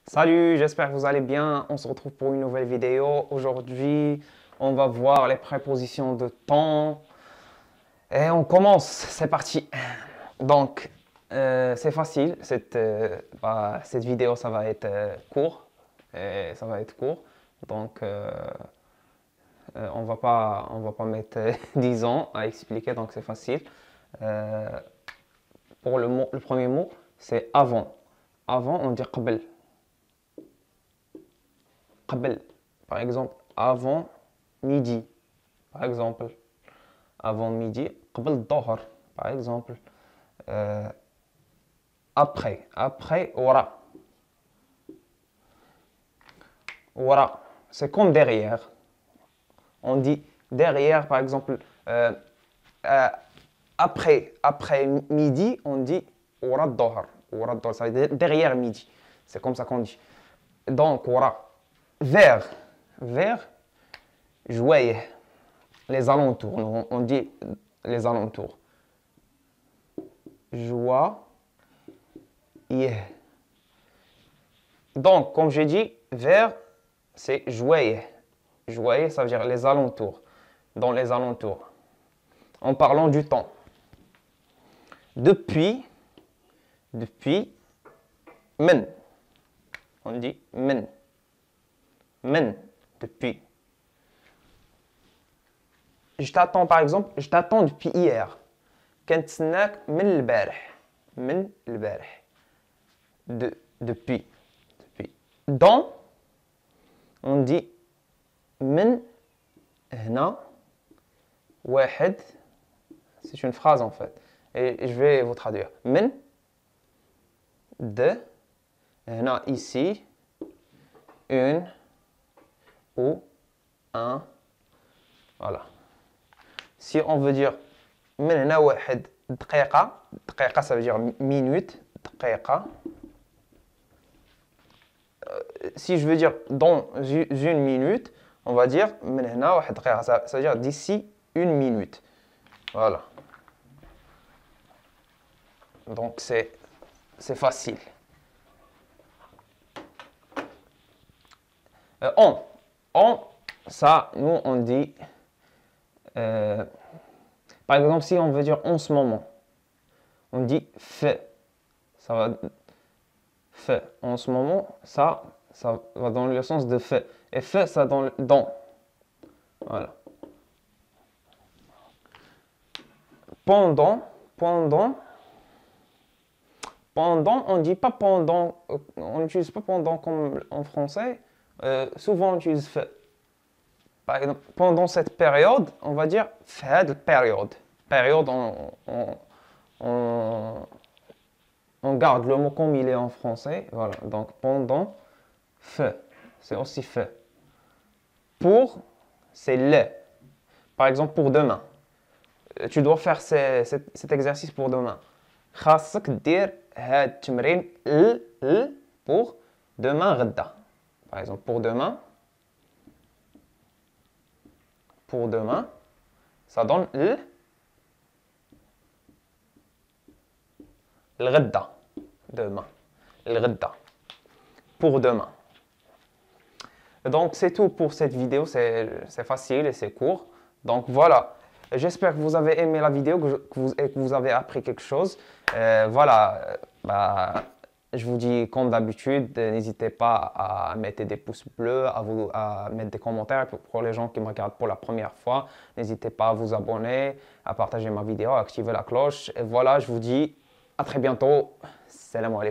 Salut, j'espère que vous allez bien. On se retrouve pour une nouvelle vidéo. Aujourd'hui, on va voir les prépositions de temps. Et on commence, c'est parti. Donc, c'est facile. Cette vidéo, ça va être court. Et ça va être court. Donc, on va pas mettre 10 ans à expliquer, donc c'est facile. Euh, pour le premier mot, c'est avant. Avant, on dit قبل. قبل. Par exemple, avant midi. Par exemple, avant midi. قبل الظهر. Par exemple, après. Après, ورا. ورا. C'est comme derrière. On dit derrière, par exemple, après midi, on dit ورا الظهر. ورا الظهر, ça veut dire derrière midi. C'est comme ça qu'on dit. Donc, ورا. Vers, jouer, les alentours. On dit les alentours. Joie, Donc, comme j'ai dit, vers, c'est jouer. Jouer, ça veut dire les alentours. Dans les alentours. En parlant du temps. Depuis, men. On dit men. Men, depuis. Je t'attends, par exemple, je t'attends depuis hier. كنتسناك من البارح. من البارح. Depuis. Dans, on dit من هنا واحد. C'est une phrase en fait. Et je vais vous traduire. من de هنا ici une ou un. Voilà. Si on veut dire من هنا واحد دقيقة. دقيقة ça veut dire minute. دقيقة. Si je veux dire dans une minute, on va dire من هنا واحد دقيقة. Ça veut dire d'ici une minute. Voilà. Donc c'est facile. Ça, nous on dit, par exemple, si on veut dire en ce moment, on dit fait. Ça va, fait. En ce moment, ça va dans le sens de fait. Et fait, ça dans. Voilà. Pendant, on dit pas pendant, on n'utilise pas pendant comme en français. Souvent, on utilise fait. Par exemple, pendant cette période, on va dire fait période. Période, on garde le mot comme il est en français. Voilà. Donc, pendant, fait. C'est aussi fait. Pour, c'est le. Par exemple, pour demain. Tu dois faire cet exercice pour demain. خاصك دير هاد التمرين pour demain غدا. Par exemple, pour demain, ça donne الغدا. Demain. الغدا. Pour demain. Donc, c'est tout pour cette vidéo. C'est facile et c'est court. Donc, voilà. J'espère que vous avez aimé la vidéo et que vous avez appris quelque chose. Voilà. Je vous dis comme d'habitude, n'hésitez pas à mettre des pouces bleus, à mettre des commentaires pour les gens qui me regardent pour la première fois. N'hésitez pas à vous abonner, à partager ma vidéo, à activer la cloche. Et voilà, je vous dis à très bientôt. Salam alaikum.